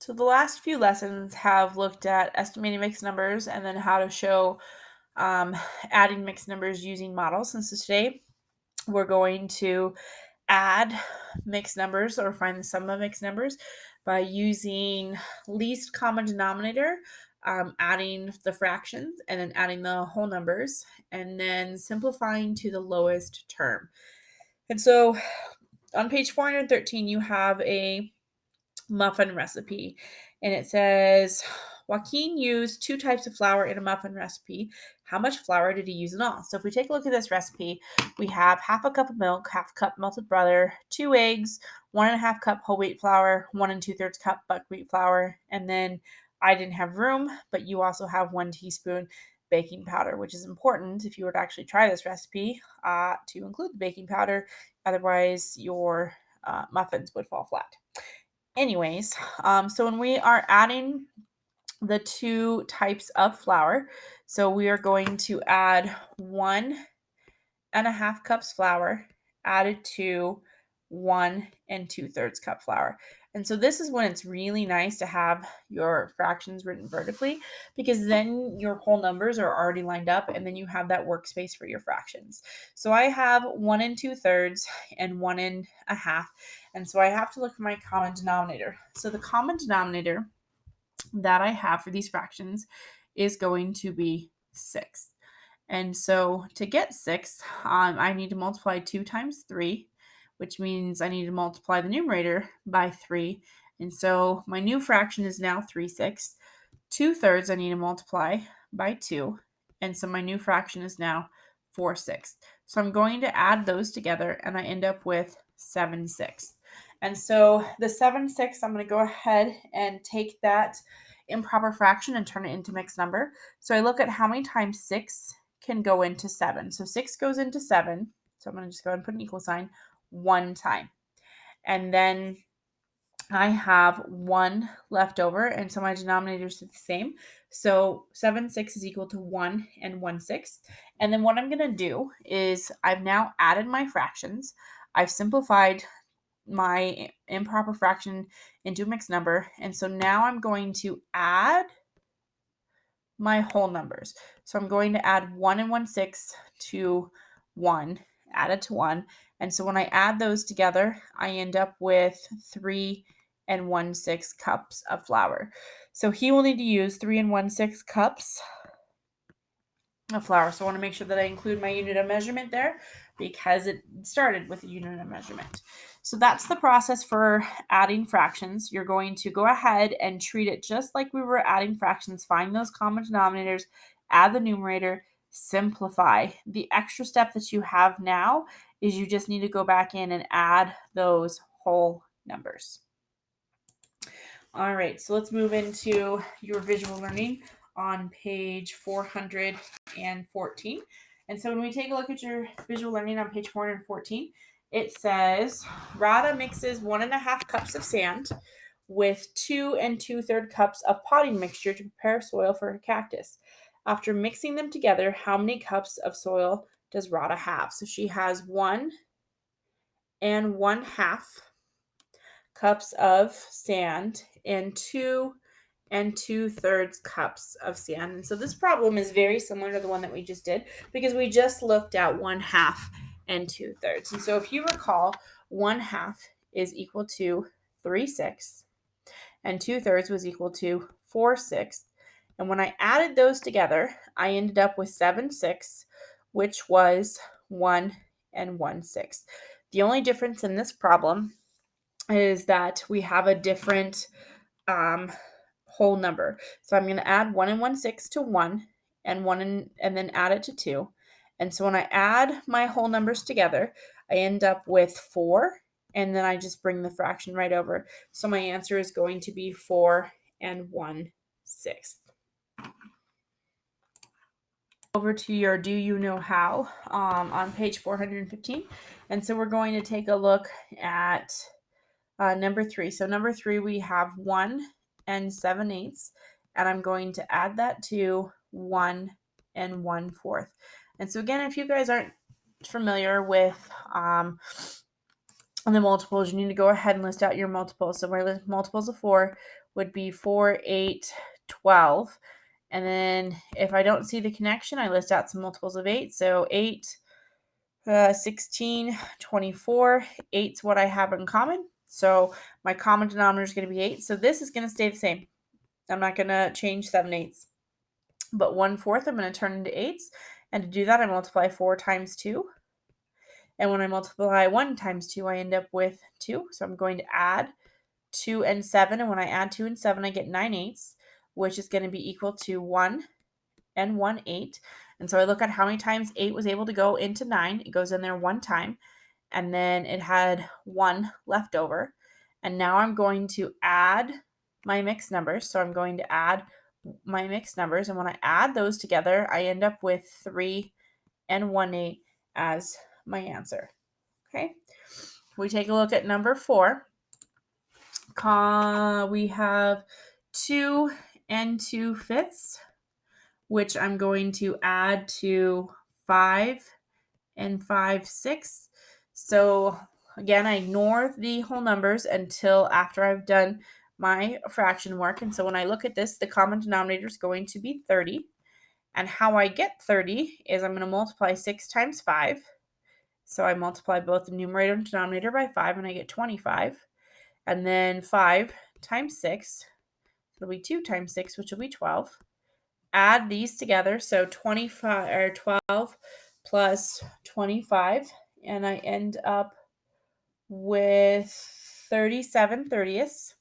So the last few lessons have looked at estimating mixed numbers and then how to show adding mixed numbers using models. And so today we're going to add mixed numbers or find the sum of mixed numbers by using least common denominator, adding the fractions and then adding the whole numbers, and then simplifying to the lowest term. And so on page 413, you have a muffin recipe, and it says Joaquin used 2 types of flour in a muffin recipe. How much flour did he use in all? So if we take a look at this recipe, we have half a cup of milk, half a cup melted butter, 2 eggs, 1.5 cup whole wheat flour, 1 2/3 cup buckwheat flour, and then I didn't have room, but you also have 1 teaspoon baking powder, which is important if you were to actually try this recipe to include the baking powder. Otherwise, your muffins would fall flat. Anyways, so when we are adding the 2 types of flour, so we are going to add 1.5 cups flour added to 1 2/3 cup flour. And so this is when it's really nice to have your fractions written vertically, because then your whole numbers are already lined up and then you have that workspace for your fractions. So I have 1 2/3 and 1.5. And so I have to look for my common denominator. So the common denominator that I have for these fractions is going to be 6. And so to get 6, I need to multiply 2 times 3, which means I need to multiply the numerator by 3. And so my new fraction is now 3/6. 2/3 I need to multiply by 2. And so my new fraction is now 4/6. So I'm going to add those together and I end up with 7/6. And so the 7/6, I'm going to go ahead and take that improper fraction and turn it into mixed number. So I look at how many times 6 can go into 7. So 6 goes into 7. So I'm going to just go ahead and put an equal sign 1 time. And then I have 1 left over, and so my denominators are the same. So 7/6 is equal to 1 1/6. And then what I'm going to do is I've now added my fractions. I've simplified my improper fraction into a mixed number. And so now I'm going to add my whole numbers. So I'm going to add 1 1/6 to 1, added to 1. And so when I add those together, I end up with 3 1/6 cups of flour. So he will need to use 3 1/6 cups of flour. So I want to make sure that I include my unit of measurement there because it started with a unit of measurement. So that's the process for adding fractions. You're going to go ahead and treat it just like we were adding fractions. Find those common denominators, add the numerator, simplify. The extra step that you have now is you just need to go back in and add those whole numbers. All right, so let's move into your visual learning on page 414. And so when we take a look at your visual learning on page 414, it says Rada mixes 1.5 cups of sand with 2 2/3 cups of potting mixture to prepare soil for her cactus. After mixing them together, how many cups of soil does Rada have? So she has 1 1/2 cups of sand and 2 2/3 cups of sand. And so this problem is very similar to the one that we just did because we just looked at 1/2 and 2/3. And so if you recall, 1/2 is equal to 3/6 and 2/3 was equal to 4/6. And when I added those together, I ended up with 7/6, which was 1 1/6. The only difference in this problem is that we have a different whole number. So I'm going to add 1 1/6 to 1 and then add it to 2. And so when I add my whole numbers together, I end up with 4, and then I just bring the fraction right over. So my answer is going to be 4 1/6. Over to your do you know how on page 415. And so we're going to take a look at number 3. So number 3, we have 1 7/8, and I'm going to add that to 1 1/4. And so again, if you guys aren't familiar with And the multiples, you need to go ahead and list out your multiples. So my multiples of 4 would be 4, 8, 12. And then if I don't see the connection, I list out some multiples of 8. So 8, 16, 24. 8's what I have in common. So my common denominator is going to be 8. So this is going to stay the same. I'm not going to change 7 eighths. But 1/4 I'm going to turn into 8s. And to do that, I multiply 4 times 2. And when I multiply 1 times 2, I end up with 2. So I'm going to add 2 and 7. And when I add 2 and 7, I get 9 eighths, which is going to be equal to 1 and 1/8. And so I look at how many times 8 was able to go into 9. It goes in there 1 time. And then it had 1 left over. And now I'm going to add my mixed numbers. So I'm going to add my mixed numbers. And when I add those together, I end up with 3 and 1/8 as my answer. Okay. We take a look at number 4. We have 2 and 2/5, which I'm going to add to 5 and 5/6. So again, I ignore the whole numbers until after I've done my fraction work. And so when I look at this, the common denominator is going to be 30. And how I get 30 is I'm going to multiply 6 times 5. So I multiply both the numerator and denominator by 5, and I get 25. And then 5 times 6, it'll be 2 times 6, which will be 12. Add these together, so 25 or 12 plus 25, and I end up with 37 thirtieths,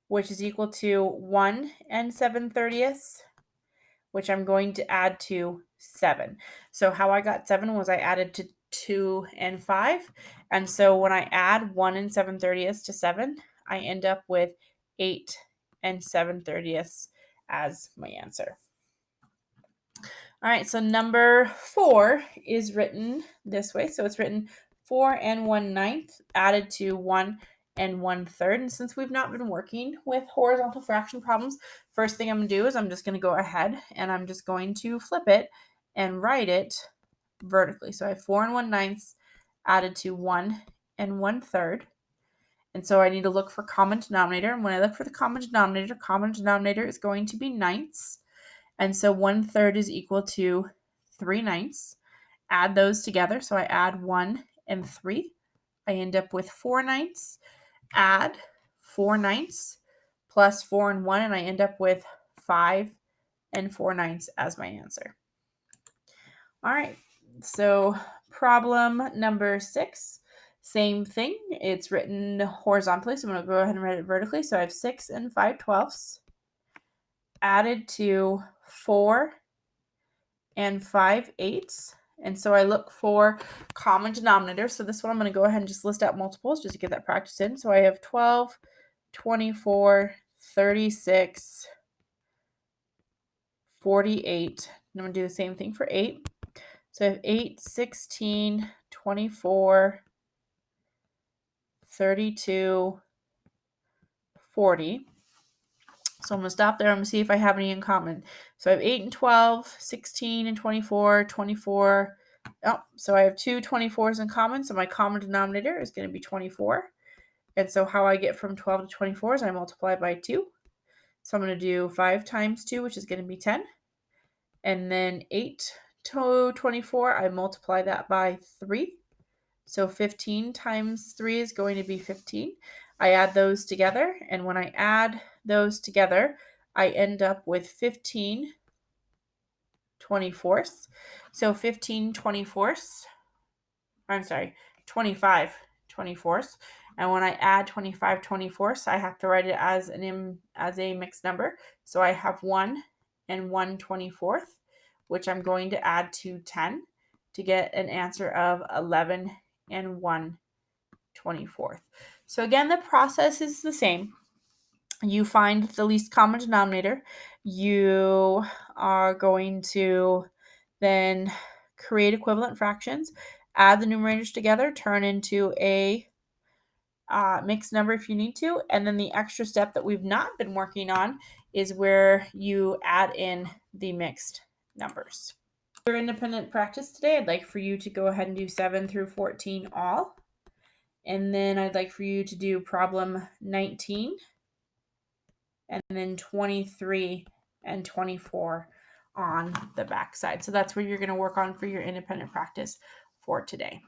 which is equal to 1 and 7 thirtieths, which I'm going to add to 7. So how I got 7 was I added to 2 and 5. And so when I add 1 and 7 thirtieths to 7, I end up with 8 and 7 thirtieths as my answer. All right, so number 4 is written this way. So it's written 4 and 1/9 added to 1 and 1/3. And since we've not been working with horizontal fraction problems, first thing I'm going to do is I'm just going to go ahead and I'm just going to flip it and write it vertically. So I have 4 and 1/9 added to 1 and 1/3. And so I need to look for common denominator. And when I look for the common denominator is going to be ninths. And so 1/3 is equal to 3/9. Add those together. So I add 1 and 3. I end up with 4/9. Add 4/9 plus 4 and 1, and I end up with 5 and 4/9 as my answer. All right, so problem number 6, same thing. It's written horizontally, so I'm going to go ahead and write it vertically. So I have 6 and 5/12 added to 4 and 5/8. And so I look for common denominator. So this one I'm going to go ahead and just list out multiples just to get that practice in. So I have 12, 24, 36, 48. And I'm going to do the same thing for 8. So I have 8, 16, 24, 32, 40. So I'm going to stop there. I'm going to see if I have any in common. So I have 8 and 12, 16 and 24, 24. Oh, so I have two 24s in common. So my common denominator is going to be 24. And so how I get from 12 to 24 is I multiply by 2. So I'm going to do 5 times 2, which is going to be 10. And then 8 to 24, I multiply that by 3. So 15 times 3 is going to be 15. I add those together, and when I add those together, I end up with 15 24ths. So 15 24ths, I'm sorry, 25 24ths. And when I add 25 24ths, I have to write it as a mixed number. So I have 1 and 1/24, which I'm going to add to 10 to get an answer of 11 and 1/24. So again, the process is the same. You find the least common denominator. You are going to then create equivalent fractions, add the numerators together, turn into a mixed number if you need to. And then the extra step that we've not been working on is where you add in the mixed numbers. your independent practice today, I'd like for you to go ahead and do 7 through 14 all. And then I'd like for you to do problem 19 and then 23 and 24 on the back side. So that's where you're going to work on for your independent practice for today.